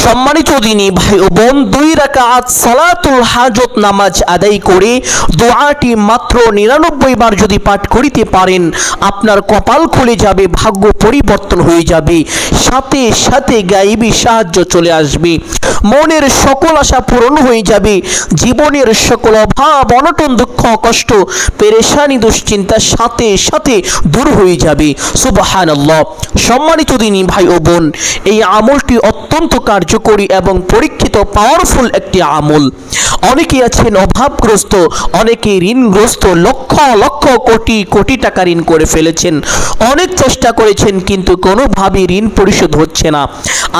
সম্মানিত দিনী ভাই ও বোন, 2 রাকাত সালাতুল হাজত নামাজ আদায় করে দোয়াটি মাত্র 99 বার যদি পাঠ করিতে পারেন, আপনার কপাল খুলে যাবে, ভাগ্য পরিবর্তন হয়ে যাবে, সাথে সাথে গায়েবী সাহায্য চলে আসবে, মনের সকল আশা পূরণ হয়ে যাবে, জীবনের সকল অভাব অনটন দুঃখ কষ্ট পেরেশানি দুশ্চিন্তার সাথে সাথে দূর হয়ে যাবে। সুবহানাল্লাহ। সম্মানিত দিনী ভাই ও বোন, এই আমলটি অত্যন্ত কার্যকরী এবং পরীক্ষিত পাওয়ারফুল একটি আমল। অনেকে আছেন অভাবগ্রস্ত, অনেকে ঋণগ্রস্ত, লক্ষ লক্ষ কোটি কোটি টাকা ঋণ করে ফেলেছেন, অনেক চেষ্টা করেছেন কিন্তু কোনোভাবে ঋণ পরিশোধ হচ্ছে না।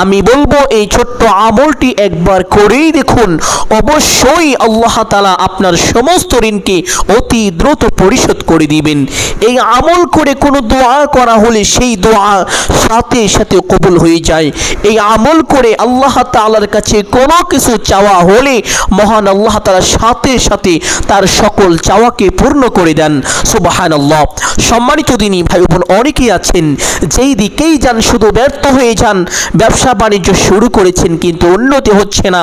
আমি বলবো এই ছোট্ট আমলটি একবার করেই দেখুন, অবশ্যই আল্লাহ তাআলা আপনার সমস্ত ঋণকে অতি দ্রুত পরিশোধ করে দিবেন। এই আমল করে কোনো দোয়া করা হলে সেই দোয়া সাথে সাথে কবুল হয়ে যায়। এই আমল করে আল্লাহ তাআলার কাছে কোনো কিছু চাওয়া হলে মহান আল্লাহ তাআলা সাথে সাথে তার সকল চাওয়াকে পূর্ণ করে দেন। সুবহানাল্লাহ। সম্মানিত দিনী ভাই বোন, অনেকেই আছেন যেই দিকেই যান শুধু ব্যর্থ হয়ে যান। ব্যবসা বাণিজ্য শুরু করেছেন কিন্তু উন্নতি হচ্ছে না,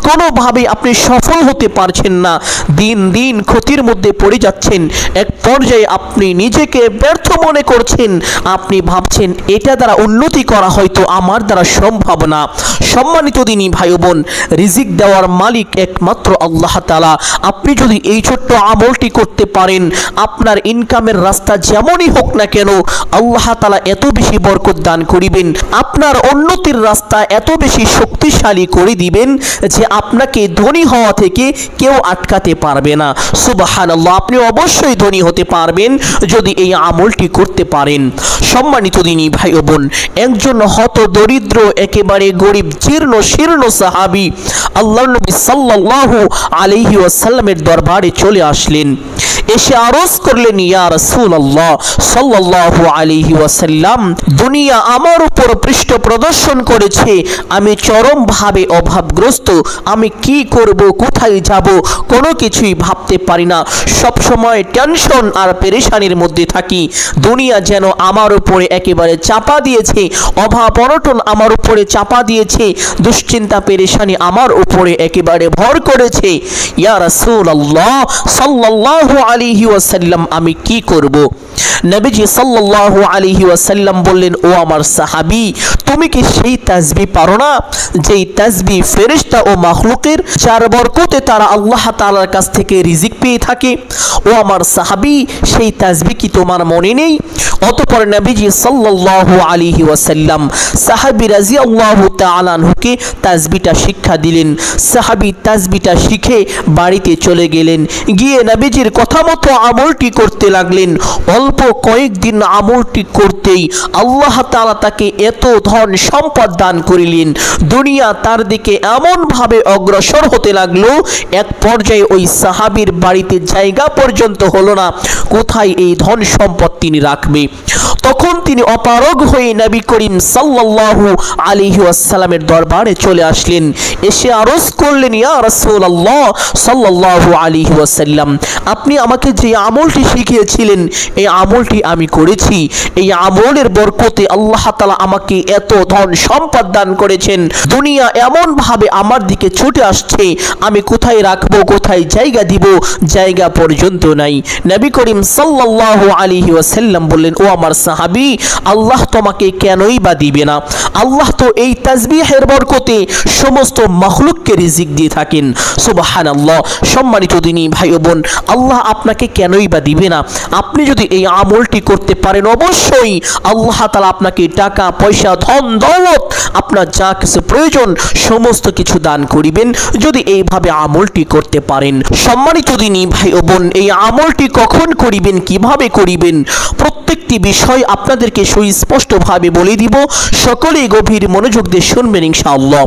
কোনোভাবে আপনি সফল হতে পারছেন না, দিন দিন ক্ষতির মধ্যে পড়ে যাচ্ছেন। এক পর্যায়ে আপনি নিজেকে ব্যর্থ মনে করছেন, আপনি ভাবছেন এটা দ্বারা উন্নতি করা হয়তো আমার দ্বারা সম্ভব না। সম্মানিত দিনী ভাই বোন, রিজিক দেওয়ার মালিক একমাত্র আল্লাহ তাআলা। আপনি যদি এই ছোট্ট আমলটি করতে পারেন, আপনার ইনকামের রাস্তা যেমনই হোক না কেন আল্লাহ তাআলা এত বেশি বরকত দান করিবেন, আপনার উন্নতির রাস্তা এত বেশি শক্তিশালী করে দিবেন যে আপনাকে ধনী হওয়া থেকে কেউ আটকাতে পারবে না। সুবহানাল্লাহ। আপনি অবশ্যই ধনী হতে পারবেন যদি এই আমলটি করতে পারেন। সম্মানিত দিনী ভাই ও বোন, একজন হত দরিদ্র একেবারে গরিব জীর্ণ শীর্ণ সাহাবী আল্লাহর নবী সাল্লাল্লাহু আলাইহি ওয়াসাল্লামের দরবারে চলে আসলেন। এসে আরজ করলেন, ইয়া রাসূলুল্লাহ সাল্লাল্লাহু আলাইহি ওয়াসাল্লাম, দুনিয়া আমার উপর পৃষ্ঠ প্রদর্শন করেছে, আমি চরমভাবে অভাবগ্রস্ত, আমি কি করব, কোথায় যাব, কোনো কিছুই ভাবতে পারি না, সব সময় টেনশন আর পেরেশানির মধ্যে থাকি। দুনিয়া যেন আমার উপরে একেবারে চাপা দিয়েছে, অভাব অনটন আমার উপরে চাপা দিয়েছে, দুশ্চিন্তা পেরেশানি আমার উপরে একেবারে ভর করেছে। ইয়া রাসূলুল্লাহ সাল্লাল্লাহু আলাইহি ওয়াসাল্লাম, আমি কি করব? নবীজি সাল্লাল্লাহু আলাইহি ওয়াসাল্লাম বললেন, ও আমার সাহাবী, তুমি কি সেই তাসবিহ পারো না যেই তাসবিহ ফেরেশতা ও মাখলুকের যার বরকতে তারা আল্লাহ তাআলার কাছ থেকে রিজিক পেয়ে থাকে? ও আমার সাহাবী, সেই তাসবিহ কি তোমার মনে নেই? অতঃপর নবীজি সাল্লাল্লাহু আলাইহি ওয়াসাল্লাম সাহাবী রাদিয়াল্লাহু তাআলা আনহুকে তাসবিহটা শিক্ষা দিলেন। সাহাবী তাসবিহটা শিখে বাড়িতে চলে গেলেন, গিয়ে নবীজির কথা মতো আমলটি করতে লাগলেন। অল্প কয়েকদিন আমলটি করতেই আল্লাহ তাআলা তাকে এত ধন সম্পদ দান করিলেন, দুনিয়া তার দিকে এমনভাবে অগ্রসর হতে লাগলো, এক পর্যায়ে ওই সাহাবীর বাড়িতে জায়গা পর্যন্ত হলো না কোথায় এই ধন সম্পদ তিনি রাখবে। তখন তিনি অপারগ হয়ে নবী করিম সাল্লাল্লাহু আলাইহি ওয়াসাল্লামের দরবারে চলে আসলেন। এসে আরজ করলেন, ইয়া রাসূলুল্লাহ সাল্লাল্লাহু আলাইহি ওয়াসাল্লাম, আপনি আমাকে যে আমলটি শিখিয়েছিলেন এই আমলটি আমি করেছি, এই আমলের বরকতে আল্লাহ তাআলা আমাকে এত ধন সম্পদ দান করেছেন, দুনিয়া এমনভাবে আমার দিকে ছুটে আসছে, আমি কোথায় রাখবো, কোথায় জায়গা দিব, জায়গা পর্যন্ত নাই। নবী করিম সাল্লাল্লাহু আলাইহি ওয়াসাল্লাম বললেন, ও আমার সাহাবী, আল্লাহ তোমাকে কেনই বা দিবে না? আল্লাহ তো এই তাসবিহের বরকতে সমস্ত মাখলুককে রিজিক দিয়ে থাকেন। সুবহানাল্লাহ। সম্মানিত দিনী ভাই ও বোন, আল্লাহ আপনাকে কেনই বা দিবে না? আপনি যদি এই আমলটি করতে পারেন, অবশ্যই আল্লাহ তাআলা আপনাকে টাকা পয়সা ধন দৌলত আপনার যা কিছু প্রয়োজন সমস্ত কিছু দান করিবেন যদি এইভাবে আমলটি করতে পারেন। সম্মানিত দিনী ভাই ও বোন, এই আমলটি কখন করিবেন, কিভাবে করিবেন, প্রত্যেকটি বিষয় আপনাদেরকে সুস্পষ্টভাবে বলে দিব। সকলেই গভীর মনোযোগ দিয়ে শুনবেন ইনশাআল্লাহ।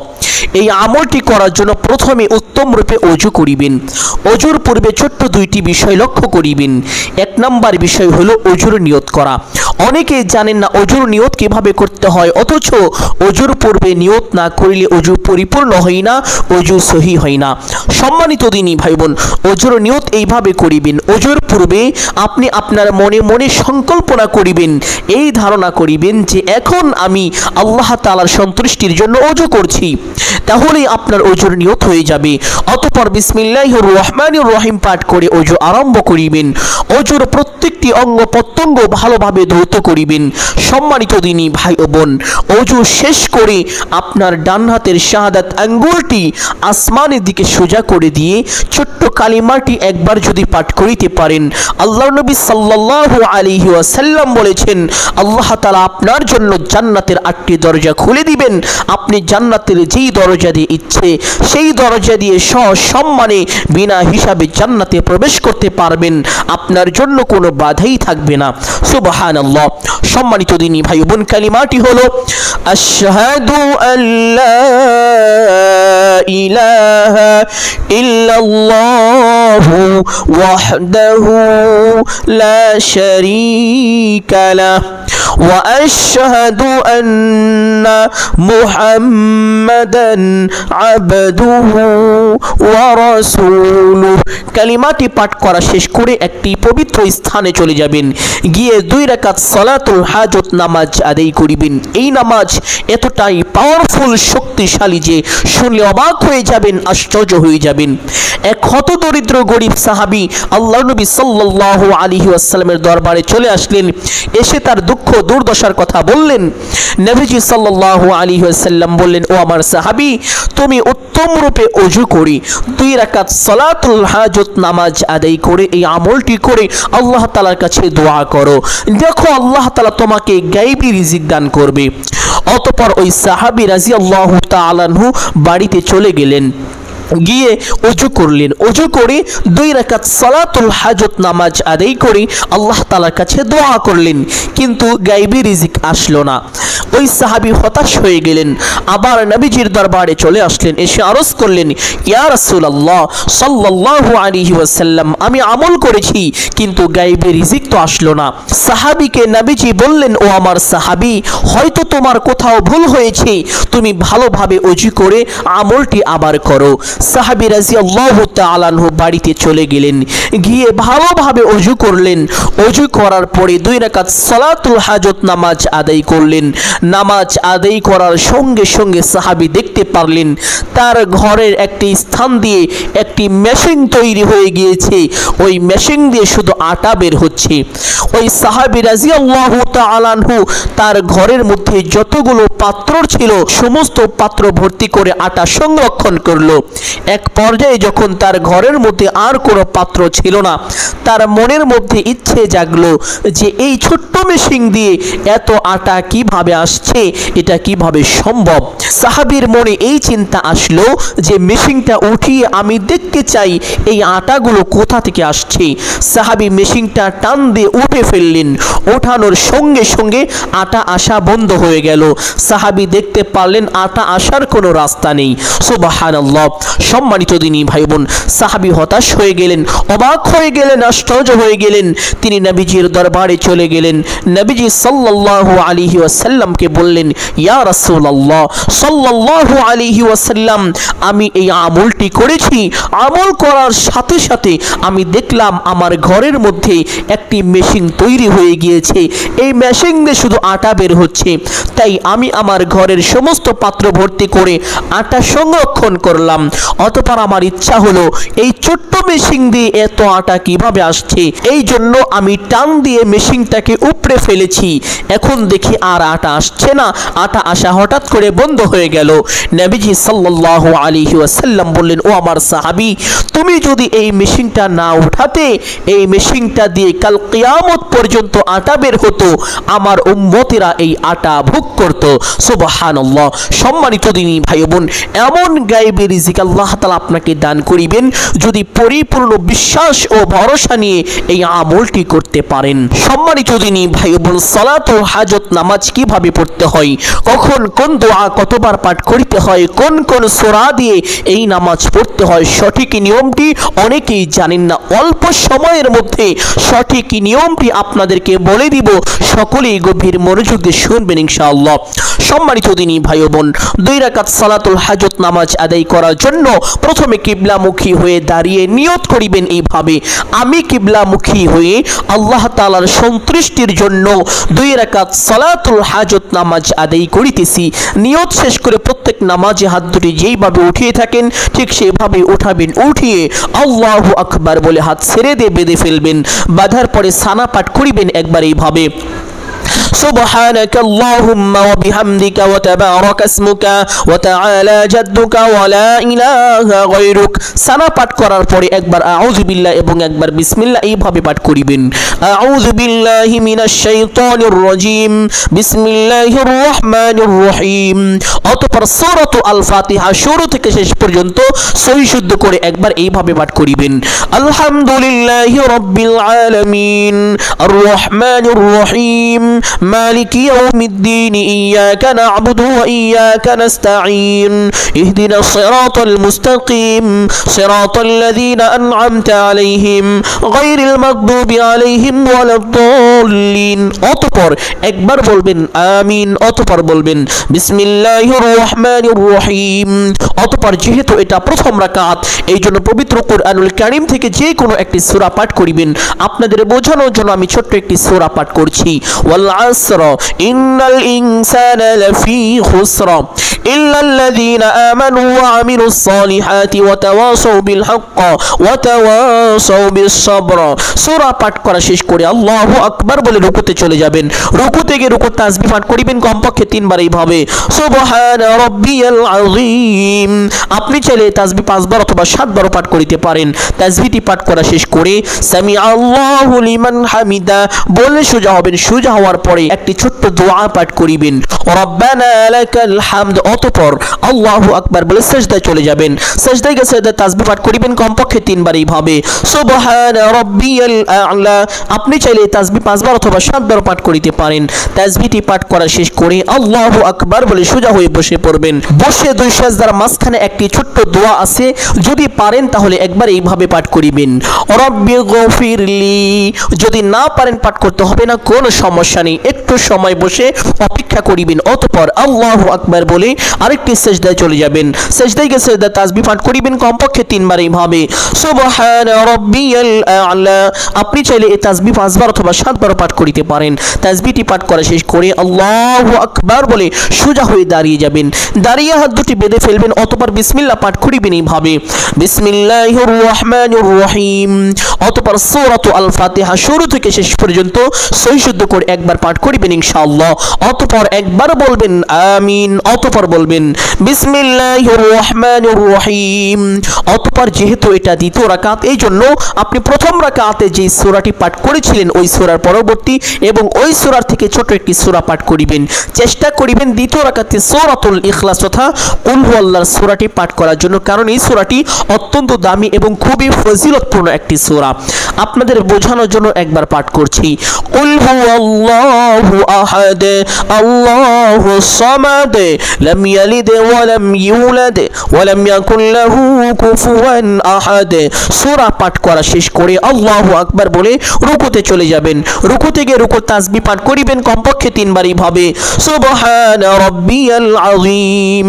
এই আমলটি করার জন্য প্রথমে উত্তম রূপে ওযু করিবেন। ওযুর পূর্বে ছোট্ট দুইটি বিষয় লক্ষ্য করিবেন। এক নম্বর বিষয় হলো ওযুর নিয়ত করা। অনেকে জানেন না ওযুর নিয়ত কিভাবে করতে হয়, অথচ ওযুর পূর্বে নিয়ত না করিলে ওযু পরিপূর্ণ হয় না, ওযু সহি হয় না। সম্মানিত দিনী ভাই বোন, ওযুর নিয়ত এইভাবে করিবেন। ওযুর পূর্বে আপনি আপনার মনে মনে সংকল্পনা করিবেন, এই ধারণা করিবেন যে এখন আমি আল্লাহ তাআলার সন্তুষ্টির জন্য ওযু করছি। তাহলেই আপনার ওযুর নিয়ত হয়ে যাবে। অতঃপর বিসমিল্লাহির রহমানির রহিম পাঠ করে ওযু আরম্ভ করিবেন। ওযুর প্রত্যেকটি অঙ্গ প্রত্যঙ্গ ভালোভাবে ধৌত করিবেন। সম্মানিত দিনী ভাই ও বোন, ওযু শেষ করে আপনার ডান হাতের শাহাদাত আঙ্গুলটি আসমানের দিকে সোজা করে দিয়ে ছোট্ট কালিমাটি একবার যদি পাঠ করিতে পারেন, আল্লাহর নবী সাল্লাল্লাহু আলাইহি ওয়াসাল্লাম বলেছেন আল্লাহ তাআলা আপনার জন্য জান্নাতের 8টি দরজা খুলে দিবেন। আপনি জান্নাতের যেই দরজা দিয়ে ইচ্ছে সেই দরজা দিয়ে সসম্মানে বিনা হিসাবে জান্নাতে প্রবেশ করতে পারবেন। আপনার জন্য কোনো বাধাই থাকবে না। সুবহানাল্লাহ। সম্মানিত দিনী ভাই বোন, কালিমাটি হলো আশহাদু আল্লা ইলাহা ইল্লাল্লাহু ওয়াহদাহু লা শারীকা লাহু ওয়া আশহাদু আন্না মুহাম্মাদান আবদুহু ওয়া রাসূলুহু। কালিমাটি পাঠ করা শেষ করে একটি পবিত্র স্থানে চলে যাবেন। গিয়ে 2 রাকাত সালাতুল হাজত নামাজ আদায় করিবেন। এই নামাজ এতটাই পাওয়ারফুল, শক্তিশালী যে শুনলে অবাক হয়ে যাবেন, আশ্চর্য হয়ে যাবেন। এক হতদরিদ্র গরিব সাহাবী আল্লাহর নবী সাল্লাল্লাহু আলাইহি ওয়াসাল্লামের দরবারে চলে আসলেন। এসে তার দুঃখ দুর্দশার কথা বললেন। নবীজি সাল্লাল্লাহু আলাইহি ওয়াসাল্লাম বললেন, ও আমার সাহাবী, তুমি উত্তম রূপে ওযু করে 2 রাকাত সালাতুল হাজত নামাজ আদায় করে এই আমলটি করে আল্লাহ তাআলার কাছে দোয়া করো, দেখো আল্লাহ তাআলা তোমাকে গায়বী রিজিক দান করবে। অতঃপর ওই সাহাবী রাদিয়াল্লাহু তাআলা আনহু বাড়িতে চলে গেলেন। গিয়ে ওযু করলেন। ওযু করে 2 রাকাত সালাতুল হাজত নামাজ আদায় করে আল্লাহ তাআলার কাছে দোয়া করলেন, কিন্তু গায়বী রিজিক আসলো না। ওই সাহাবী হতাশ হয়ে গেলেন। আবার নবীজির দরবারে চলে আসলেন। এসে আরজ করলেন, ইয়া রাসূলুল্লাহ সাল্লাল্লাহু আলাইহি ওয়াসাল্লাম, আমি আমল করেছি কিন্তু গায়বী রিজিক তো আসলো না। সাহাবীকে নবীজি বললেন, ও আমার সাহাবী, হয়তো তোমার কোথাও ভুল হয়েছে, তুমি ভালোভাবে ওযু করে আমলটি আবার করো। সাহাবী রাদিয়াল্লাহু তাআলা আনহু বাড়িতে চলে গেলেন। গিয়ে ভালোভাবে ওযু করলেন। ওযু করার পরে 2 রাকাত সালাতুল হাজত নামাজ আদায় করলেন। নামাজ আদায় করার সঙ্গে সঙ্গে সাহাবী দেখতে পারলেন তার ঘরের একটি স্থান দিয়ে একটি মেশিন তৈরি হয়ে গিয়েছে। ওই মেশিন দিয়ে শুধু আটা বের হচ্ছে। ওই সাহাবী রাদিয়াল্লাহু তাআলা আনহু তার ঘরের মধ্যে যতগুলো পাত্র ছিল সমস্ত পাত্র ভর্তি করে আটা সংরক্ষণ করলো। এক পর্যায়ে যখন তার ঘরের মধ্যে আর কোনো পাত্র ছিল না, তার মনের মধ্যে ইচ্ছে জাগলো যে এই ছোট্ট মেশিন দিয়ে এত আটা কিভাবে আসছে, এটা কিভাবে সম্ভব। সাহাবীর মনে এই চিন্তা আসলো যে মেশিনটা উঠিয়ে আমি দেখতে চাই এই আটাগুলো কোথা থেকে আসছে। সাহাবী মেশিনটা টান দিয়ে উঠে ফেললেন। ওঠানোর সঙ্গে সঙ্গে আটা আসা বন্ধ হয়ে গেল। সাহাবী দেখতে পারলেন আটা আসার কোনো রাস্তা নেই। সুবহানাল্লাহ। সম্মানিত দিনী ভাই বোন, সাহাবী হতাশ হয়ে গেলেন, অবাক হয়ে গেলেন, আশ্চর্য হয়ে গেলেন। তিনি নবীজির দরবারে চলে গেলেন। নবীজি সাল্লাল্লাহু আলাইহি ওয়াসাল্লামকে বললেন, ইয়া রাসূলুল্লাহ সাল্লাল্লাহু আলাইহি ওয়াসাল্লাম, আমি এই আমলটি করেছি। আমল করার সাথে সাথে আমি দেখলাম আমার ঘরের মধ্যে একটি মেশিন তৈরি হয়ে গিয়েছে। এই মেশিন দিয়ে শুধু আটা বের হচ্ছে। তাই আমি আমার ঘরের সমস্ত পাত্র ভর্তি করে আটা সংরক্ষণ করলাম। অতঃপর আমার ইচ্ছা হলো এই ছোট্ট মেশিন দিয়ে এত আটা কিভাবে আসছে, এই জন্য আমি টান দিয়ে মেশিনটাকে উপড়ে ফেলেছি। এখন দেখি আর আটা আসছে না, আটা আসা হঠাৎ করে বন্ধ হয়ে গেল। নবীজি সাল্লাল্লাহু আলাইহি ওয়াসাল্লাম বললেন, ও আমার সাহাবী, তুমি যদি এই মেশিনটা না উঠাতে, এই মেশিনটা দিয়ে কাল কিয়ামত পর্যন্ত আটা বের হতো, আমার উম্মতেরা এই আটা ভোগ করত। সুবহানাল্লাহ। সম্মানিত দিনী ভাই বোন, এমন গায়বী রিজিক আল্লাহ তাআলা আপনাকে দান করিবেন যদি পরিপূর্ণ বিশ্বাস ও ভরসা নিয়ে এই আমলটি করতে পারেন। সম্মানিত দিনী ভাই বোন, সালাত ও হাজত নামাজ কিভাবে পড়তে হয়, কখন কোন দোয়া কতবার পাঠ করতে হয়, কোন কোন সূরা দিয়ে এই নামাজ পড়তে হয়, সঠিক নিয়মটি অনেকেই জানেন না। অল্প সময়ের মধ্যে সঠিক নিয়মটি আপনাদেরকে বলে দিব। সকলেই গভীর মনোযোগ দিয়ে শুনবেন ইনশাআল্লাহ। সম্মানিত দিনী ভাই বোন, 2 রাকাত সালাতুল হাজত নামাজ আদায় করার জন্য প্রথমে কিবলামুখী হয়ে দাঁড়িয়ে নিয়ত করিবেন এইভাবে, আমি কিবলামুখী হয়ে আল্লাহ তাআলার সন্তুষ্টির জন্য 2 রাকাত সালাতুল হাজত হাজত নামাজ আদায় করিতেছি। নিয়ত শেষ করে প্রত্যেক নামাজে হাত দুটি যেইভাবে উঠিয়ে থাকেন ঠিক সেভাবে উঠাবেন। উঠিয়ে আল্লাহু আকবার বলে হাত ছেড়ে দিয়ে বেঁধে ফেলবেন। বাঁধার পরে সানা পাঠ করিবেন একবার এইভাবে, سبحانك اللهم وبحمدك وتبارك اسمك وتعالى جدك ولا إله غيرك। সানা পাঠ করার পরে একবার আউযু বিল্লাহ এবং একবার বিসমিল্লাহ এইভাবে পাঠ করিবেন। আউযু বিল্লাহি মিনাশ শাইতানির রাজিম, বিসমিল্লাহির রহমানির রহিম। অতঃপর সূরাতুল আল ফাতিহা শুরু থেকে শেষ পর্যন্ত সহি শুদ্ধ করে একবার এইভাবে পাঠ করিবেন। আলহামদুলিল্লাহি রাব্বিল আলামিন আর রহমানির রহিম مالك يوم الدين إياك نعبد وإياك نستعين اهدنا الصراط المستقيم صراط الذين أنعمت عليهم غير المغضوب عليهم ولا الضالين। অতঃপর একবার বলবেন আমিন, অতঃপর বলবেন বিসমিল্লাহির রহমানির রহিম। অতঃপর যেহেতু এটা প্রথম রাকাত এই জন্য পবিত্র কুরআনুল কারীম থেকে যে কোনো একটি সূরা পাঠ করিবেন। আপনাদের বোঝানোর জন্য আমি ছোট্ট একটি সূরা পাঠ করছি। ওয়াল আসর ইন্নাল ইনসানা লাফি খুসর ইল্লাল্লাযীনা আমানু ওয়া আমিলুস সালিহাতি ওয়া তাওয়াসাউ বিল হক্ক ওয়া তাওয়াসাউ বিস সাবর। সূরা পাঠ করা শেষ করে আল্লাহু আকবার বলে রুকুতে চলে যাবেন। রুকুতে গিয়ে রুকুর তাসবিহ পাঠ করিবেন কমপক্ষে 3 বার এইভাবে, সুবহানা রাব্বিয়াল আযীম। আপনি চাইলে তাসবিহ 5 বার অথবা 7 বার পাঠ করিতে পারেন। তাসবিহটি পাঠ করা শেষ করে সামি আল্লাহু লিমান হামিদা বলে সোজা হবেন। সোজা হওয়ার পরে একটি ছোট্ট দোয়া পাঠ করিবেন, রব্বানা লাকাল হামদ। অতঃপর আল্লাহু আকবার বলে সিজদায় চলে যাবেন। সিজদায় গিয়ে সিজদায় তাসবিহ পাঠ করিবেন কমপক্ষে 3 বার এইভাবে, সুবহানা রাব্বিয়াল আ'লা। আপনি চাইলে তাসবিহ 5 বার অথবা 7 বার পাঠ করিতে পারেন। তাসবিহটি পাঠ করা শেষ করে আল্লাহু আকবার বলে সোজা হয়ে বসে পড়বেন। বসে দুই সিজদার মাঝখানে একটি ছোট্ট দোয়া আছে, যদি পারেন তাহলে একবার এইভাবে পাঠ করিবেন, রব্বি গফিরলি। যদি না পারেন পাঠ করতে হবে না, কোনো সমস্যা নেই, একটু সময় বসে অপেক্ষা করিবেন। অতঃপর আল্লাহু আকবার বলে আরেকটি সিজদায় চলে যাবেন। সিজদায় গিয়ে সিজদায় তাসবিহ পাঠ করিবেন কমপক্ষে 3 বার এইভাবে, সুবহানা রাব্বিয়াল আ'লা। আপনি চাইলে এই তাসবিহ 5 বার অথবা 7 বার পাঠ করিতে পারেন। তাসবিহটি পাঠ করা শেষ করে আল্লাহু আকবার বলে সোজা হয়ে দাঁড়িয়ে যাবেন। দাঁড়িয়ে হাত দুটি বেঁধে ফেলবেন। অতঃপর বিসমিল্লাহ পাঠ করিবেন এইভাবে, বিসমিল্লাহির রহমানির রহিম। অতঃপর সূরাতুল আল ফাতিহা শুরু থেকে শেষ পর্যন্ত সহি শুদ্ধ করে একবার পাঠ করিবেন ইনশাআল্লাহ। অতঃপর একবার বলবেন আমিন, অতঃপর বলবেন বিসমিল্লাহির রহমানির রহিম। অতঃপর যেহেতু এটা দ্বিতীয় রাকাত এই জন্য আপনি প্রথম রাকাতে যে সূরাটি পাঠ করেছিলেন ওই সূরার পরবর্তী এবং ওই সূরার থেকে ছোট একটি সূরা পাঠ করিবেন। চেষ্টা করিবেন দ্বিতীয় রাকাতে সূরাতুল ইখলাস তথা কুল হুয়াল্লাহর সূরাটি পাঠ করার জন্য, কারণ এই সূরাটি অত্যন্ত দামি এবং খুবই ফজিলতপূর্ণ একটি সূরা। আপনাদের বোঝানোর জন্য একবার পাঠ করছি, কুল হুয়াল্লাহু আহাদ আল্লাহুস সামাদ লাম ইয়ালিদ ওয়া লাম ইউলাদ ওয়া লাম ইয়াকুল লাহু কুফুয়ান আহাদ। সূরা পাঠ করা শেষ করে আল্লাহু আকবার বলে রুকুতে চলে যাবেন। রুকুতে গিয়ে রুকুর তাসবিহ পাঠ করিবেন কমপক্ষে 3 বার এইভাবে, সুবহানা রাব্বিয়াল আযীম।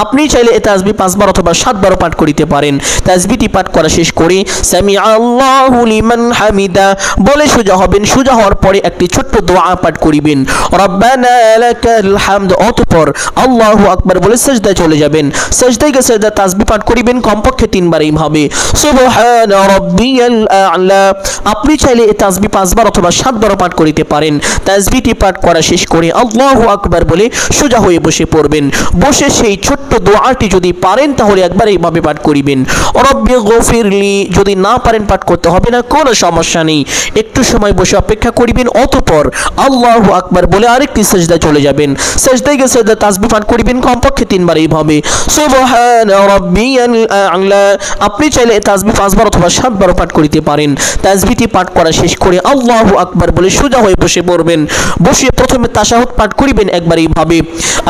আপনি চাইলে এই তাসবিহ 5 বার অথবা 7 বার পাঠ করিতে পারেন। তাসবিহটি পাঠ করা শেষ করে সামি আল্লাহু লিমান হামিদা বলে সোজা হবেন। সোজা হওয়ার পরে একটি ছোট্ট দোয়া পাঠ করিবেন, রব্বানা লাকাল হামদ। অতঃপর আল্লাহু আকবার বলে সিজদায় চলে যাবেন। সিজদায় গিয়ে সিজদায় তাসবিহ পাঠ করিবেন কমপক্ষে 3 বার এইভাবে, সুবহানা রাব্বিয়াল আ'লা। আপনি চাইলে এই তাসবিহ 5 বার অথবা 7 বার পাঠ করিতে পারেন। তাসবিহটি পাঠ করা শেষ করে আল্লাহু আকবার বলে সোজা হয়ে বসে পড়বেন। বসে সেই ছোট্ট দোয়াটি যদি পারেন তাহলে একবার এইভাবে পাঠ করিবেন, রব্বি গফিরলি। যদি না পারেন পাঠ করতে হবে না, কোনো সমস্যা নেই, একটু সময় বসে অপেক্ষা করিবেন। অতঃপর আল্লাহু আকবার বলে আরেকটি সিজদায় চলে যাবেন। সিজদায় গিয়ে সিজদায় তাসবিহ পাঠ করিবেন কমপক্ষে 3 বার এইভাবে, সুবহানা রাব্বিয়াল আ'লা। আপনি চাইলে তাসবিহ 5 বার অথবা 7 বার পাঠ করিতে পারেন। তাসবিহটি পাঠ করা শেষ করে আল্লাহু আকবার বলে সোজা হয়ে বসে পড়বেন। বসে প্রথমে তাশাহুদ পাঠ করিবেন একবার এইভাবে,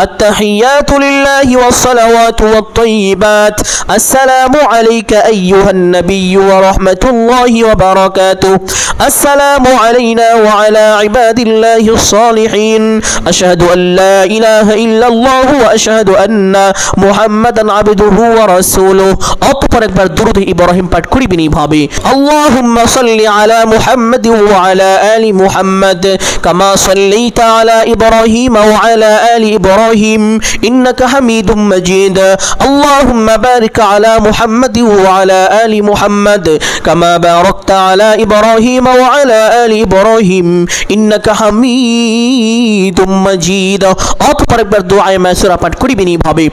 আত-তাহিয়াতু লিল্লাহি ওয়াস-সালাওয়াতু ওয়াত-তাইয়্যিবাত আসসালামু আলাইকা আইয়ুহান নাবিয়্যু ওয়া রাহমাতুল্লাহি ওয়া বারাকাতুহু আসসালামু আলাইনা ওয়া আলা ইবাদিল্লাহিস সালিহিন আশহাদু আল্লা ইলাহা ইল্লাল্লাহু ওয়া আশহাদু আন্না মুহাম্মাদান আবদুহু ওয়া রাসূলুহু। অতঃপর একবার দুরূদ ইব্রাহিম পাঠ করিবেন এইভাবে, আল্লাহুম্মা সাল্লি আলা মুহাম্মাদ ওয়া আলা আলি মুহাম্মাদ কামা সাল্লাইতা আলা ইব্রাহিম ওয়া আলা আলি ইব্রাহিম ইন্নাকা হামিদুম মাজিদ। আল্লাহুম্মা বারিক আলা মুহাম্মাদ ওয়া আলা আলি মুহাম্মাদ কামা বারাকতা আলা ইব্রাহিম ওয়া আলা আলি ইব্রাহিম ইন্নাকা হামিদুম মাজিদ। অতঃপর একবার দুআয়ে মাসুরা পাঠ করিবেন এইভাবে,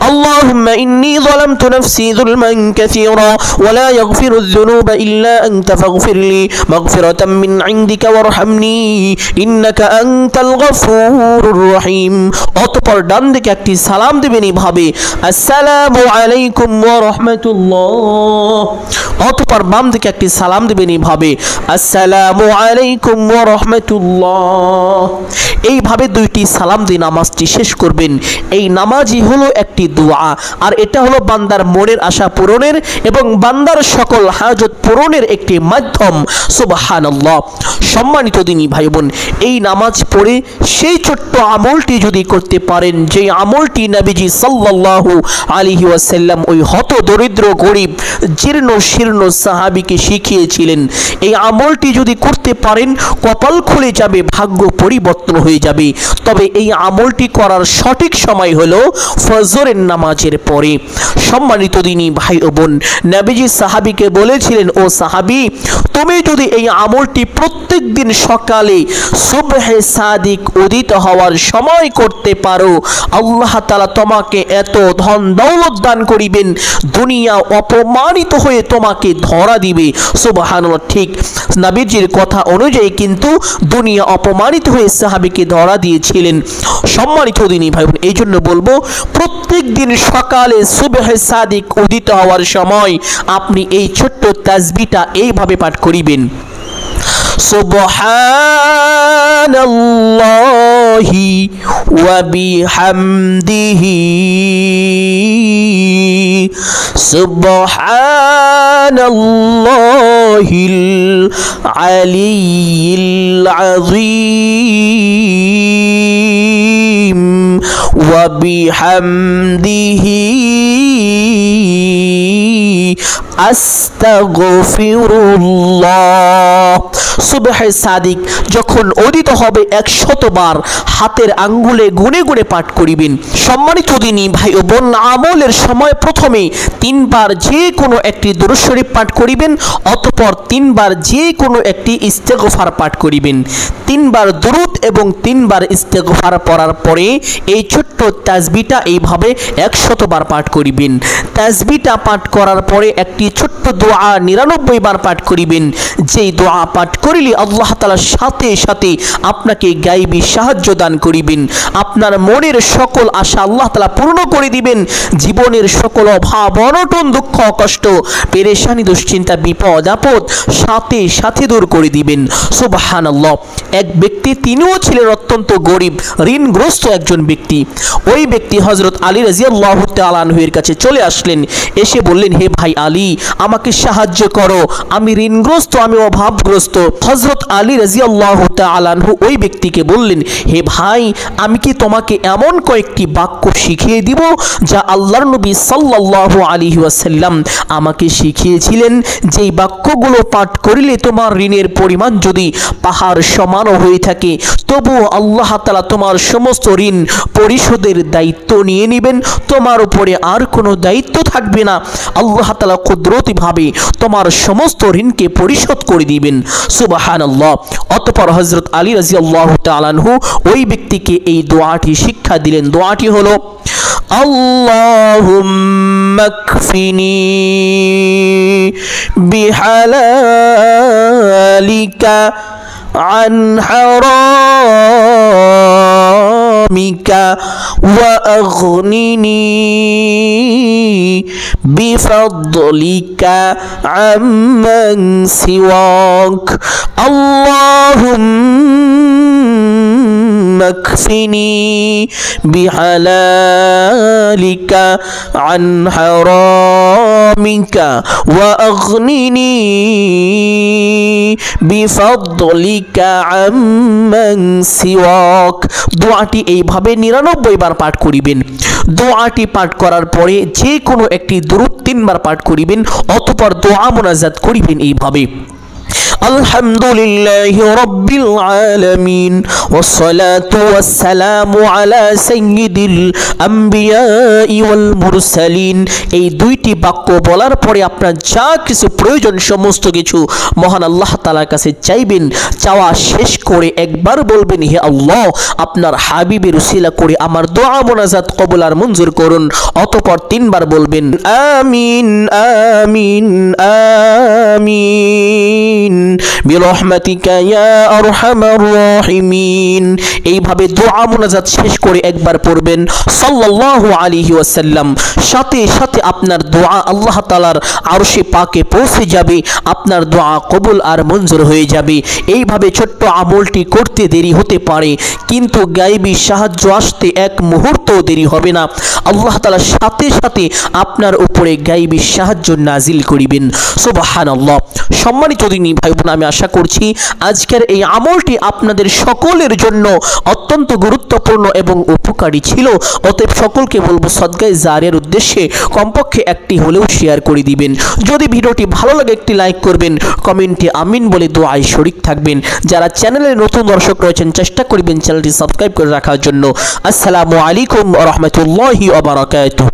আল্লাহুম্মা ইন্নী যালামতু নাফসি যুলমান কাসীরা ওয়া লা ইয়াগফিরুয যুনুবা ইল্লা আনতা ফাগফিরলি মাগফিরাতাম মিন ইনদিকা ওয়ারহামনি ইন্নাকা আনতাল গফুরুর রহিম। অতঃপর ডান দিকে একটি সালাম দিবেন এইভাবে, আসসালামু আলাইকুম ওয়া রাহমাতুল্লাহ। অতঃপর বাম দিকে একটি সালাম দিবেন এইভাবে, আসসালামু আলাইকুম ওয়া রাহমাতুল্লাহ। এইভাবে দুইটি সালাম দিয়ে নামাজটি শেষ করবেন। এই নামাজই হলো একটি দোয়া, আর এটা হলো বান্দার মনের আশা পূরণের এবং বান্দার সকল হাজত পূরণের একটি মাধ্যম। সুবহানাল্লাহ। সম্মানিত দিনী ভাই বোন, এই নামাজ পড়ে সেই ছোট্ট আমলটি যদি করতে পারেন, যে আমলটি নবীজি সাল্লাল্লাহু আলাইহি ওয়াসাল্লাম ওই হত দরিদ্র গরিব জীর্ণ শীর্ণ সাহাবীকে শিখিয়েছিলেন, এই আমলটি যদি করতে পারেন কপাল খুলে যাবে, ভাগ্য পরিবর্তন হয়ে যাবে। তবে এই আমলটি করার সঠিক সময় হলো ফজরের নামাজের পরে। সম্মানিত দিনী ভাই ও বোন, নবীজি সাহাবীকে বলেছিলেন, ও সাহাবী, তুমি যদি এই আমলটি প্রত্যেক দিন সকালে সুবহে সাদিক উদিত হওয়ার সময় করতে পারো, আল্লাহ তাআলা তোমাকে এত ধন দৌলত দান করিবেন, দুনিয়া অপমানিত হয়ে তোমাকে ধরা দিবে। সুবহানাল্লাহ। ঠিক নবীজির কথা অনুযায়ী কিন্তু দুনিয়া অপমানিত হয়ে সাহাবীকে ধরা দিয়েছিলেন। সম্মানিত দিনী ভাই বোন, এই জন্য বলবো প্রত্যেক দিন সকালে সুবহে সাদিক উদিত হওয়ার সময় আপনি এই ছোট্ট তাসবিহটা এইভাবে পাঠ করিবেন, সুবহানাল্লাহি ওয়া বিহামদিহি সুবহানাল্লাহিল আলিয়্যিল আযীম ওয়া বিহামদিহি আস্তাগফিরুল্লাহ। সুবহে সাদিক যখন উদিত হবে 100 বার হাতের আঙ্গুলে গুনে গুনে পাঠ করিবেন। সম্মানিত দিনী ভাই ও বোন, আমলের সময় প্রথমে 3 বার যে কোনো একটি দুরূদ শরীফ পাঠ করিবেন, অতঃপর 3 বার যে কোনো একটি ইস্তেগফার পাঠ করিবেন। 3 বার দুরূদ এবং 3 বার ইস্তেগফার পড়ার পরে এই ছোট্ট তাসবিহটা এইভাবে 100 বার পাঠ করিবেন। তাসবিহটা পাঠ করার পরে একটি ছোট্ট দোয়া 99 বার পাঠ করিবেন। যেই দোয়া পাঠ করিলে আল্লাহ তাআলা সাথে সাথে আপনাকে গায়বী সাহায্য দান করিবেন, আপনার মনের সকল আশা আল্লাহ তাআলা পূর্ণ করে দিবেন, জীবনের সকল অভাব অনটন দুঃখ কষ্ট পেরেশানি দুশ্চিন্তা বিপদ আপদ সাথে সাথে দূর করে দিবেন। সুবহানাল্লাহ। এক ব্যক্তি, তিনিও ছিলেন অত্যন্ত গরিব ঋণগ্রস্ত একজন ব্যক্তি। ওই ব্যক্তি হযরত আলী রাদিয়াল্লাহু তাআলা আনহু এর কাছে চলে আসলেন, এসে বললেন, হে ভাই আলী, আমাকে সাহায্য করো, আমি ঋণগ্রস্ত, আমি অভাবগ্রস্ত। হযরত আলী রাদিয়াল্লাহু তাআলা আনহু ওই ব্যক্তিকে বললেন, হে ভাই, আমি কি তোমাকে এমন কয়েকটি বাক্য শিখিয়ে দিব যা আল্লাহর নবী সাল্লাল্লাহু আলাইহি ওয়াসাল্লাম আমাকে শিখিয়েছিলেন, যেই বাক্যগুলো পাঠ করিলে তোমার ঋণের পরিমাণ যদি পাহাড় সমানও হয়ে থাকে, তবুও আল্লাহ তাআলা তোমার সমস্ত ঋণ পরিশোধের দায়িত্ব নিয়ে নেবেন, তোমার উপরে আর কোনো দায়িত্ব থাকবে না, আল্লাহ তাআলা কুদরতিভাবে তোমার সমস্ত ঋণকে পরিশোধ করে দিবেন। সুবহানাল্লাহ। অতঃপর হযরত আলী রাদিয়াল্লাহু তাআলা আনহু ওই ব্যক্তিকে এই দোয়াটি শিক্ষা দিলেন। দোয়াটি হলো, আল্লাহুম্মা কফিনি বিহালালিকা আন হারামিকা ওয়া আগনিনি বিফাদলিকা আম্মান সিওয়াক। আল্লাহুম্মা اكفني بحلالك عن حرامك وأغنني بفضلك عمن سواك। দোয়াটি এইভাবে 99 বার পাঠ করিবেন। দোয়াটি পাঠ করার পরে যে কোনো একটি দুরূদ 3 বার পাঠ করিবেন, অতঃপর দোয়া মুনাজাত করিবেন এইভাবে: আলহামদুলিল্লাহি রাব্বিল আলামিন ওয়াসসালাতু ওয়াসসালামু আলা সাইয়্যিদিল আম্বিয়াই ওয়াল মুরসালিন। এই দুইটি বাক্য বলার পরে আপনার যা কিছু প্রয়োজন সমস্ত কিছু মহান আল্লাহ তাআলার কাছে চাইবেন। চাওয়া শেষ করে একবার বলবেন, হে আল্লাহ, আপনার হাবিবের উসিলা করে আমার দোয়া মুনাজাত কবুল আর মঞ্জুর করুন। অতঃপর 3 বার বলবেন আমিন আমিন আমিন বিরহমাতিকা ইয়া আরহামার রাহিমিন। এইভাবে দোয়া মুনাজাত শেষ করে একবার পড়বেন সাল্লাল্লাহু আলাইহি ওয়াসাল্লাম। সাথে সাথে আপনার দোয়া আল্লাহ তাআলার আরশে পাকে পৌঁছে যাবে, আপনার দোয়া কবুল আর মঞ্জুর হয়ে যাবে। এইভাবে ছোট্ট আমলটি করতে দেরি হতে পারে, কিন্তু গায়বী সাহায্য আসতে এক মুহূর্ত দেরি হবে না। আল্লাহ তাআলা সাথে সাথে আপনার উপরে গায়বী সাহায্য নাজিল করিবেন। সুবহানাল্লাহ। সম্মানিত দিনী ভাই বোন, আমি আশা করছি আজকের এই আমলটি আপনাদের সকলের জন্য অত্যন্ত গুরুত্বপূর্ণ এবং উপকারী ছিল। অতএব সকলকে বলবো সদকায়ে জারিয়ার উদ্দেশ্যে কমপক্ষে একটি হলেও শেয়ার করে দিবেন। যদি ভিডিওটি ভালো লাগে একটি লাইক করবেন, কমেন্টে আমিন বলে দোয়ায় শরীক থাকবেন। যারা চ্যানেলে নতুন দর্শক রয়েছেন চেষ্টা করবেন চ্যানেলটি সাবস্ক্রাইব করে রাখার জন্য। আসসালামু আলাইকুম ওয়া রাহমাতুল্লাহি ওয়া বারাকাতুহু।